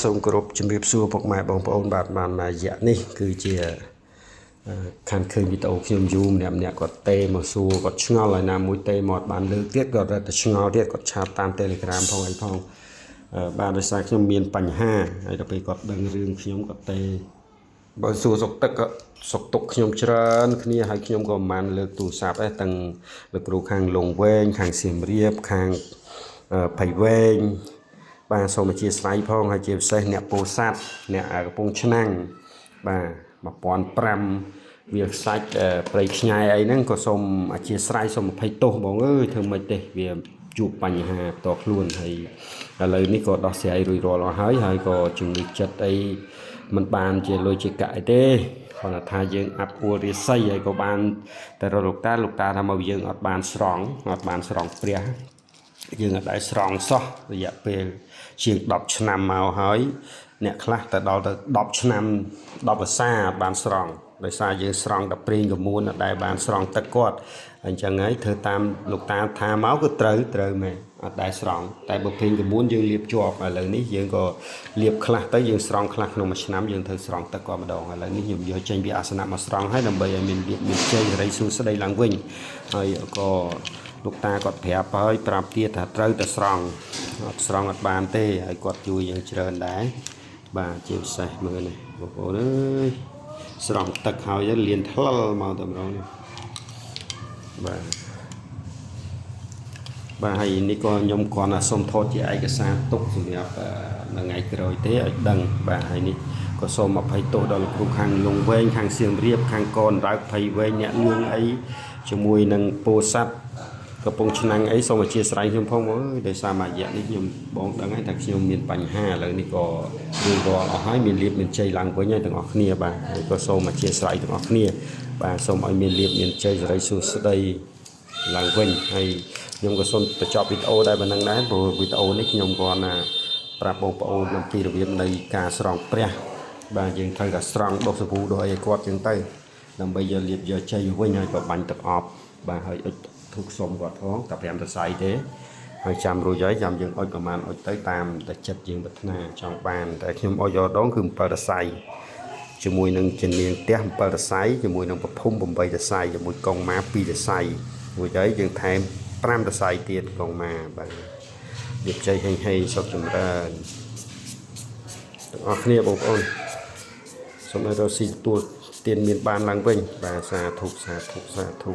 សូមគោរពជំរាបសួរពុកម៉ែបងប្អូនបាទបានរយៈនេះគឺជាខានឃើញវីដេអូខ្ញុំយូរម្នាក់គាត់ទេមកសួរគាត់ឆ្ងល់ហើយណាមួយទេមកបានលើកទៀតគាត់រត់ទៅឆ្ងល់ទៀតគាត់ឆាតតាម Telegram ផងអីផងបាទដោយសារខ្ញុំមានបញ្ហាហើយដល់ពេលគាត់ដឹងរឿងខ្ញុំគាត់ទេបើសួរសុខទឹកក៏សុខទុកខ្ញុំច្រើនគ្នាហើយខ្ញុំក៏មិនបានលើកទូរស័ព្ទដែរទាំងលោកគ្រូខាងលងវែងខាងសៀមរាបខាងភ័យវែងបាទសូមអធិស្ឋានផងហើយជាពិសេសអ្នកពោធិ៍សាត់អ្នកកំពង់ឆ្នាំងបាទ1500វាខ្សាច់ព្រៃខ្ញែអីហ្នឹងក៏សូមអធិស្ឋានសូមអភ័យទោសបងអើយធ្វើមិនទេវាជួបបញ្ហាផ្ទាល់ខ្លួនហើយឥឡូវនេះក៏ដោះស្រាយរួចរាល់អស់ហើយក៏ជំនឿចិត្តអីមិនបានជាលុយជាកាក់អីទេគាត់ថាយើងអាប់អួលរាសីហើយក៏បានតែរលោកតាថាមកយើងអត់បានស្រង់ព្រះយើងអត់ដែរស្រង់សោះរយៈពេលជាង10ឆ្នាំមកហើយអ្នកខ្លះទៅដល់ទៅ10ឆ្នាំ10ភាសាអត់បានស្រង់ដោយសារយើងស្រង់តែព្រៀងកមួនអត់ដែរបានស្រង់ទឹកគាត់អញ្ចឹងហើយធ្វើតាមលោកតាថាមកគឺត្រូវមែនអត់ដែរស្រង់តែបើព្រៀងកមួនយើងលាបជាប់ឥឡូវនេះយើងក៏លាបខ្លះទៅយើងស្រង់ខ្លះក្នុងមួយឆ្នាំយើងត្រូវស្រង់ទឹកគាត់ម្ដងឥឡូវនេះខ្ញុំយកចេញពីអាសនៈមកស្រង់ហើយដើម្បីឲ្យមានរបៀបមានជ័យរីសួស្ដីឡើងវិញហើយក៏លោកតាគាត់ប្រាប់ហើយប្រាប់ទៀតថាត្រូវតែស្រង់អត់បានទេហើយគាត់ជួយយើងច្រើនដែរបាទជាពិសេសមើលនេះបងប្អូនអើយស្រង់ទឹកហើយលៀនថ្លល់មកតែម្ដងនេះបាទហើយនេះក៏ខ្ញុំគ្រាន់តែសូមថតជាឯកសារទុកសម្រាប់ថ្ងៃក្រោយទេឲ្យដឹងបាទហើយនេះក៏សូមអភ័យទោសដល់លោកគ្រូខាងលងវែងខាងសៀមរាបខាងកនរ៉ៅភ័យវែងអ្នកលឿងអីជាមួយនឹងពោធិ៍សាត់កំពុងឆ្នាំងអីសូមអធិស្ឋានខ្ញុំផងអើយដោយសារមួយរយៈនេះខ្ញុំបងដឹងហើយថាខ្ញុំមានបញ្ហាឥឡូវនេះក៏រួចរាល់អស់ហើយមានលៀបមានជ័យឡើងវិញហើយទាំងអស់គ្នាបាទហើយក៏សូមអធិស្ឋានទាំងអស់គ្នាបាទសូមឲ្យមានលៀបមានជ័យសិរីសួស្ដីឡើងវិញហើយខ្ញុំក៏សូមបញ្ចប់វីដេអូដែរប៉ុណ្្នឹងដែរព្រោះវីដេអូនេះខ្ញុំគាត់ណាប្រាប់បងប្អូនអំពីរបៀបនៃការស្រង់ព្រះបាទយើងត្រូវតែស្រង់ដុសសាប៊ូដុសអីឲ្យគាត់ចឹងទៅដើម្បីយកលៀបយកជ័យវិញហើយក៏បាញ់ទឹកអប់បាទហើយអុជធូបសុំគាត់ផងតែ5សរសៃទេហើយចាំរួចហើយចាំយើងអុជប្រហែលអុជទៅតាមតែចិត្តយើងប្រាថ្នាចង់បានតែខ្ញុំអុជដងគឺ7សរសៃជាមួយនឹងជំនាញផ្ទះ7សរសៃជាមួយនឹងប្រភុំ8សរសៃជាមួយកងម៉ា2សរសៃរួចហើយយើងថែម5សរសៃទៀតកងម៉ាបាទរៀបជ័យហេងហេងសុខចម្រើនទាំងអស់គ្នាបងប្អូនសូមឲ្យរកស៊ីទទួលទានមានបានឡើងវិញបាទសាធុ